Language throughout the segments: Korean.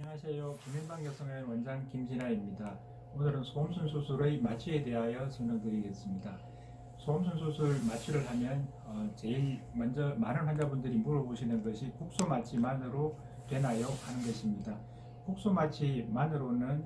안녕하세요. 김현방여성의 원장 김진아입니다. 오늘은 소음순 수술의 마취에 대하여 설명드리겠습니다. 소음순 수술 마취를 하면 제일 먼저 많은 환자분들이 물어보시는 것이 국소 마취만으로 되나요? 하는 것입니다. 국소 마취만으로는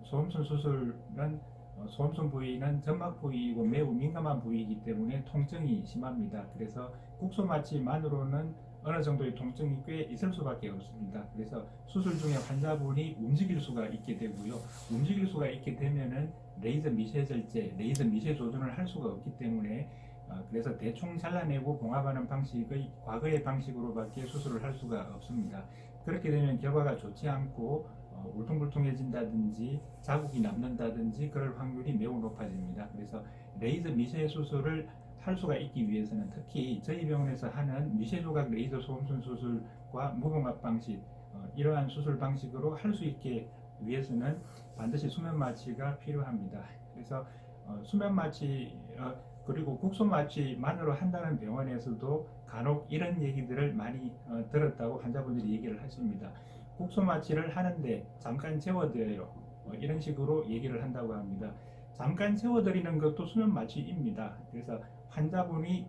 소음순 수술은 소음순 부위는 점막 부위이고 매우 민감한 부위이기 때문에 통증이 심합니다. 그래서 국소 마취만으로는 어느 정도의 통증이 꽤 있을 수밖에 없습니다. 그래서 수술 중에 환자분이 움직일 수가 있게 되고요. 움직일 수가 있게 되면은 레이저 미세절제, 레이저 미세 조준을 할 수가 없기 때문에 그래서 대충 잘라내고 봉합하는 방식의 과거의 방식으로밖에 수술을 할 수가 없습니다. 그렇게 되면 결과가 좋지 않고 울퉁불퉁해진다든지 자국이 남는다든지 그럴 확률이 매우 높아집니다. 그래서 레이저 미세 수술을 할 수가 있기 위해서는 특히 저희 병원에서 하는 미세조각 레이저 소음순 수술과 무봉합 방식 이러한 수술 방식으로 할 수 있게 위해서는 반드시 수면 마취가 필요합니다. 그래서 수면 마취 그리고 국소 마취만으로 한다는 병원에서도 간혹 이런 얘기들을 많이 들었다고 환자분들이 얘기를 하십니다. 국소 마취를 하는데 잠깐 재워드려요. 이런 식으로 얘기를 한다고 합니다. 잠깐 재워드리는 것도 수면 마취입니다. 그래서 환자분이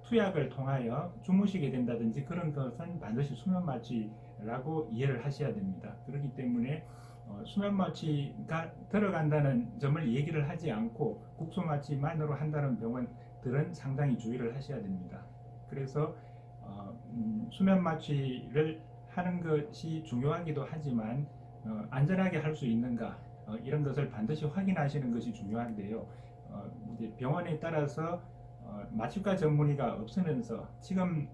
투약을 통하여 주무시게 된다든지 그런 것은 반드시 수면 마취라고 이해를 하셔야 됩니다. 그렇기 때문에 수면 마취가 들어간다는 점을 얘기를 하지 않고 국소 마취만으로 한다는 병원들은 상당히 주의를 하셔야 됩니다. 그래서 수면 마취를 하는 것이 중요하기도 하지만 안전하게 할 수 있는가 이런 것을 반드시 확인하시는 것이 중요한데요. 이제 병원에 따라서 마취과 전문의가 없으면서 지금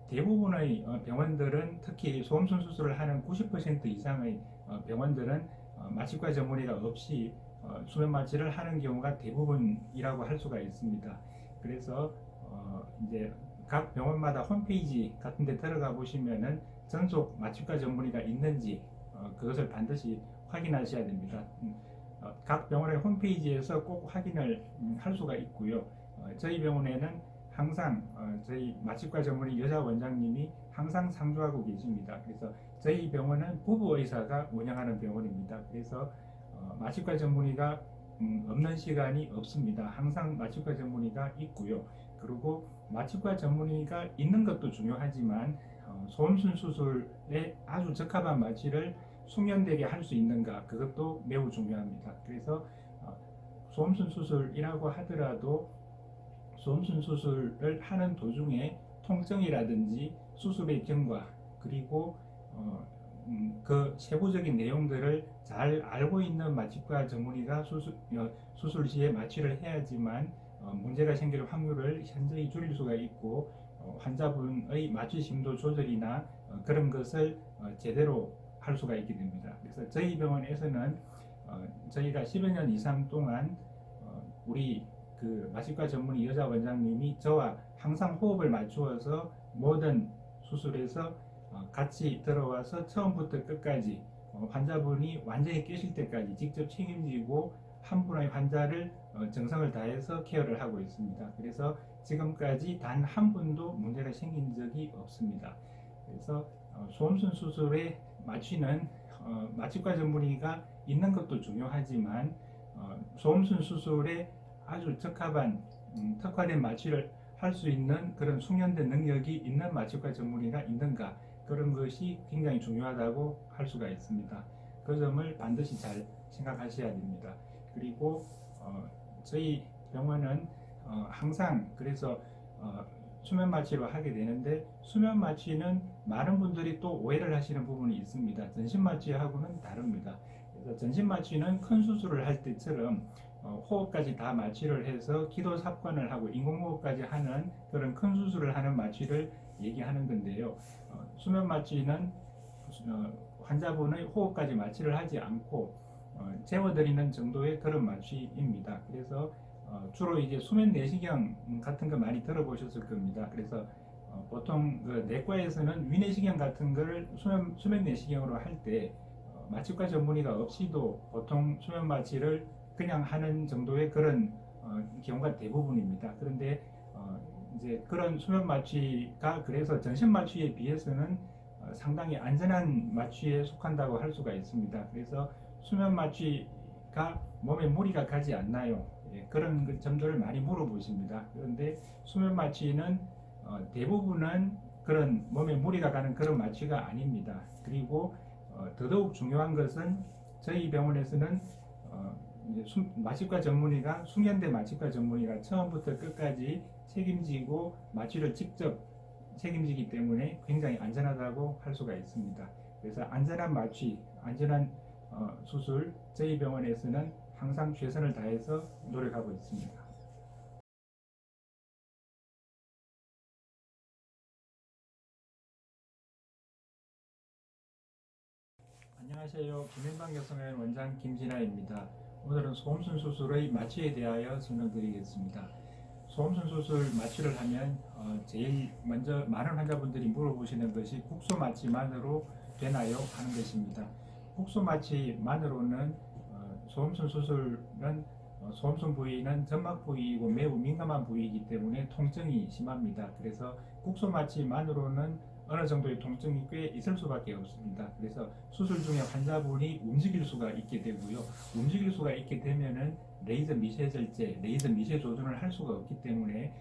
대부분의 병원들은 특히 소음순 수술을 하는 90% 이상의 병원들은 마취과 전문의가 없이 수면 마취를 하는 경우가 대부분이라고 할 수가 있습니다. 그래서 이제 각 병원마다 홈페이지 같은 데 들어가 보시면은 전속 마취과 전문의가 있는지 그것을 반드시 확인하셔야 됩니다. 각 병원의 홈페이지에서 꼭 확인을 할 수가 있고요. 저희 병원에는 항상 저희 마취과 전문의 여자 원장님이 항상 상주하고 계십니다. 그래서 저희 병원은 부부 의사가 운영하는 병원입니다. 그래서 마취과 전문의가 없는 시간이 없습니다. 항상 마취과 전문의가 있고요. 그리고 마취과 전문의가 있는 것도 중요하지만 소음순 수술에 아주 적합한 마취를 숙련되게 할 수 있는가 그것도 매우 중요합니다. 그래서 소음순 수술이라고 하더라도 소음순 수술을 하는 도중에 통증이라든지 수술의 경과 그리고 그 세부적인 내용들을 잘 알고 있는 마취과 전문의가 수술 시에 마취를 해야지만 문제가 생길 확률을 현저히 줄일 수가 있고 환자분의 마취 심도 조절이나 그런 것을 제대로 할 수가 있게 됩니다. 그래서 저희 병원에서는 저희가 10여 년 이상 동안 우리 그 마취과 전문의 여자 원장님이 저와 항상 호흡을 맞추어서 모든 수술에서 같이 들어와서 처음부터 끝까지 환자분이 완전히 깨실 때까지 직접 책임지고 한 분의 환자를 정성을 다해서 케어를 하고 있습니다. 그래서 지금까지 단 한 분도 문제가 생긴 적이 없습니다. 그래서 소음순 수술의 마취는 마취과 전문의가 있는 것도 중요하지만 소음순 수술에 아주 적합한 특화된 마취를 할 수 있는 그런 숙련된 능력이 있는 마취과 전문의가 있는가 그런 것이 굉장히 중요하다고 할 수가 있습니다. 그 점을 반드시 잘 생각하셔야 됩니다. 그리고 저희 병원은 항상 그래서 수면 마취로 하게 되는데 수면 마취는 많은 분들이 또 오해를 하시는 부분이 있습니다. 전신 마취하고는 다릅니다. 그래서 전신 마취는 큰 수술을 할 때처럼 호흡까지 다 마취를 해서 기도 삽관을 하고 인공호흡까지 하는 그런 큰 수술을 하는 마취를 얘기하는 건데요. 수면 마취는 환자분의 호흡까지 마취를 하지 않고 재워드리는 정도의 그런 마취입니다. 그래서 주로 이제 수면 내시경 같은 거 많이 들어보셨을 겁니다. 그래서 보통 그 내과에서는 위내시경 같은 걸 수면 내시경으로 할 때 마취과 전문의가 없이도 보통 수면 마취를 그냥 하는 정도의 그런 경우가 대부분입니다. 그런데 이제 그런 수면 마취가 그래서 전신 마취에 비해서는 상당히 안전한 마취에 속한다고 할 수가 있습니다. 그래서 수면 마취가 몸에 무리가 가지 않나요? 그런 점들을 많이 물어보십니다. 그런데 수면 마취는 대부분은 그런 몸에 무리가 가는 그런 마취가 아닙니다. 그리고 더더욱 중요한 것은 저희 병원에서는 마취과 전문의가 숙련된 마취과 전문의가 처음부터 끝까지 책임지고 마취를 직접 책임지기 때문에 굉장히 안전하다고 할 수가 있습니다. 그래서 안전한 마취, 안전한 수술, 저희 병원에서는 항상 최선을 다해서 노력하고 있습니다. 안녕하세요. 김현방여성의 원장 김진아입니다. 오늘은 소음순 수술의 마취에 대하여 설명드리겠습니다. 소음순 수술 마취를 하면 제일 먼저 많은 환자분들이 물어보시는 것이 국소 마취만으로 되나요? 하는 것입니다. 국소 마취만으로는 소음순 수술은 소음순 부위는 점막 부위이고 매우 민감한 부위이기 때문에 통증이 심합니다. 그래서 국소 마취만으로는 어느 정도의 통증이 꽤 있을 수밖에 없습니다. 그래서 수술 중에 환자분이 움직일 수가 있게 되고요. 움직일 수가 있게 되면은 레이저 미세 절제, 레이저 미세 조준을 할 수가 없기 때문에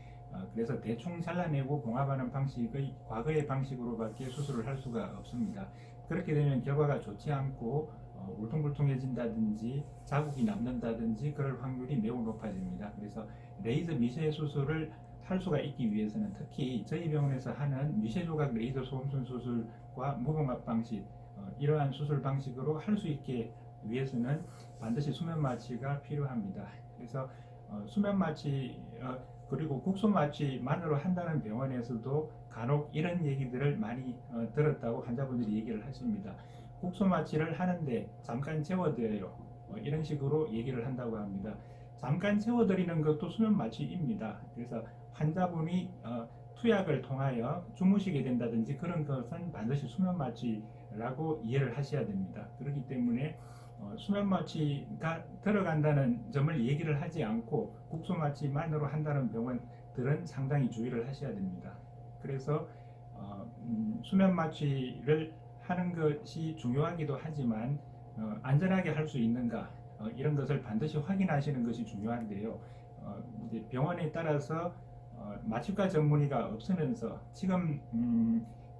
그래서 대충 잘라내고 봉합하는 방식의 과거의 방식으로밖에 수술을 할 수가 없습니다. 그렇게 되면 결과가 좋지 않고 울퉁불퉁해진다든지 자국이 남는다든지 그럴 확률이 매우 높아집니다. 그래서 레이저 미세 수술을 할 수가 있기 위해서는 특히 저희 병원에서 하는 미세조각 레이저 소음순 수술과 무봉합 방식 이러한 수술 방식으로 할 수 있게 위해서는 반드시 수면 마취가 필요합니다. 그래서 수면 마취 그리고 국소 마취만으로 한다는 병원에서도 간혹 이런 얘기들을 많이 들었다고 환자분들이 얘기를 하십니다. 국소 마취를 하는데 잠깐 재워드려요. 이런 식으로 얘기를 한다고 합니다. 잠깐 재워드리는 것도 수면 마취입니다. 그래서 환자분이 투약을 통하여 주무시게 된다든지 그런 것은 반드시 수면 마취라고 이해를 하셔야 됩니다. 그렇기 때문에 수면 마취가 들어간다는 점을 얘기를 하지 않고 국소 마취만으로 한다는 병원들은 상당히 주의를 하셔야 됩니다. 그래서 수면 마취를 하는 것이 중요하기도 하지만 안전하게 할 수 있는가 이런 것을 반드시 확인하시는 것이 중요한데요. 이제 병원에 따라서 마취과 전문의가 없으면서 지금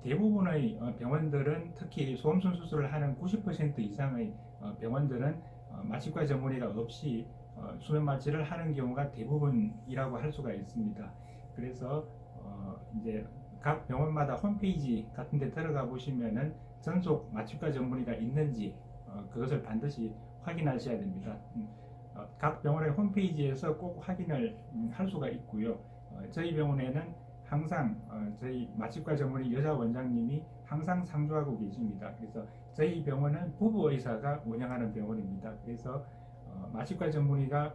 대부분의 병원들은 특히 소음순 수술을 하는 90% 이상의 병원들은 마취과 전문의가 없이 수면 마취를 하는 경우가 대부분이라고 할 수가 있습니다. 그래서 이제 각 병원마다 홈페이지 같은 데 들어가 보시면은 전속 마취과 전문의가 있는지 그것을 반드시 확인하셔야 됩니다. 각 병원의 홈페이지에서 꼭 확인을 할 수가 있고요. 저희 병원에는 항상 저희 마취과 전문의 여자 원장님이 항상 상주하고 계십니다. 그래서 저희 병원은 부부 의사가 운영하는 병원입니다. 그래서 마취과 전문의가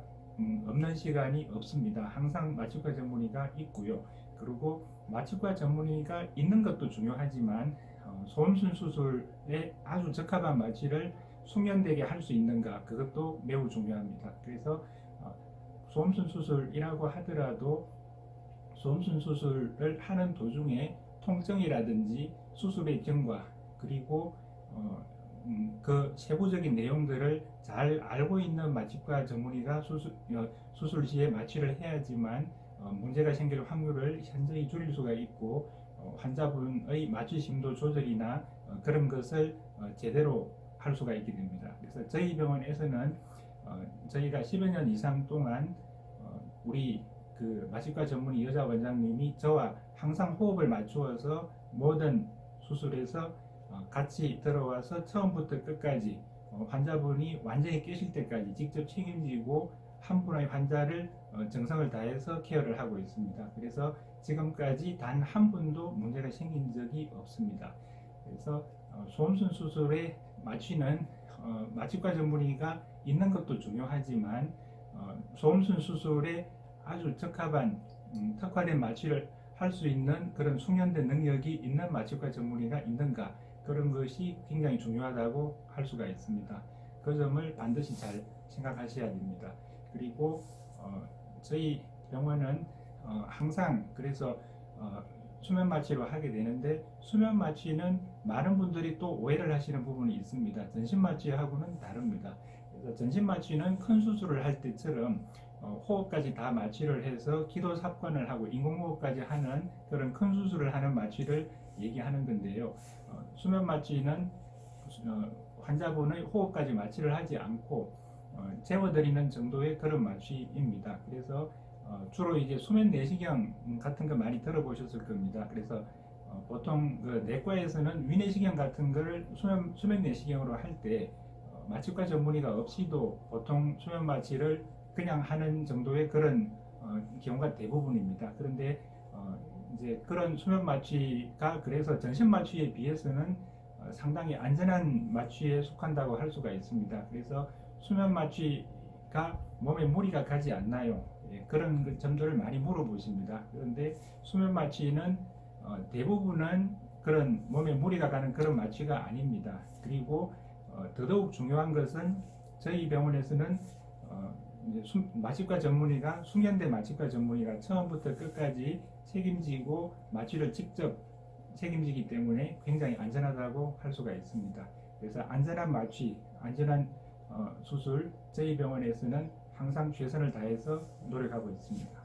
없는 시간이 없습니다. 항상 마취과 전문의가 있고요. 그리고 마취과 전문의가 있는 것도 중요하지만 소음순 수술에 아주 적합한 마취를 숙련되게 할 수 있는가 그것도 매우 중요합니다. 그래서 소음순 수술이라고 하더라도 소음순 수술을 하는 도중에 통증이라든지 수술의 경과 그리고 그 세부적인 내용들을 잘 알고 있는 마취과 전문의가 수술 시에 마취를 해야지만 문제가 생길 확률을 현저히 줄일 수가 있고 환자분의 마취 심도 조절이나 그런 것을 제대로 할 수가 있게 됩니다. 그래서 저희 병원에서는 저희가 10여 년 이상 동안 우리 그 마취과 전문의 여자 원장님이 저와 항상 호흡을 맞추어서 모든 수술에서 같이 들어와서 처음부터 끝까지 환자분이 완전히 깨실 때까지 직접 책임지고 한 분의 환자를 정성을 다해서 케어를 하고 있습니다. 그래서 지금까지 단 한 분도 문제가 생긴 적이 없습니다. 그래서 소음순 수술의 마취는 마취과 전문의가 있는 것도 중요하지만 소음순 수술에 아주 적합한 특화된 마취를 할 수 있는 그런 숙련된 능력이 있는 마취과 전문의가 있는가 그런 것이 굉장히 중요하다고 할 수가 있습니다. 그 점을 반드시 잘 생각하셔야 됩니다. 그리고 저희 병원은 항상 그래서 수면 마취로 하게 되는데, 수면 마취는 많은 분들이 또 오해를 하시는 부분이 있습니다. 전신 마취하고는 다릅니다. 그래서 전신 마취는 큰 수술을 할 때처럼 호흡까지 다 마취를 해서 기도 삽관을 하고 인공호흡까지 하는 그런 큰 수술을 하는 마취를 얘기하는 건데요. 수면 마취는 환자분의 호흡까지 마취를 하지 않고 재워드리는 정도의 그런 마취입니다. 그래서 주로 이제 수면 내시경 같은 거 많이 들어보셨을 겁니다. 그래서 보통 그 내과에서는 위내시경 같은 거를 수면 내시경으로 할 때 마취과 전문의가 없이도 보통 수면 마취를 그냥 하는 정도의 그런 경우가 대부분입니다. 그런데 이제 그런 수면 마취가 그래서 전신 마취에 비해서는 상당히 안전한 마취에 속한다고 할 수가 있습니다. 그래서 수면 마취가 몸에 무리가 가지 않나요? 예, 그런 점들을 많이 물어보십니다. 그런데 수면 마취는 대부분은 그런 몸에 무리가 가는 그런 마취가 아닙니다. 그리고 더더욱 중요한 것은 저희 병원에서는 마취과 전문의가 숙련된 마취과 전문의가 처음부터 끝까지 책임지고 마취를 직접 책임지기 때문에 굉장히 안전하다고 할 수가 있습니다. 그래서 안전한 마취, 안전한 수술, 저희 병원에서는 항상 최선을 다해서 노력하고 있습니다.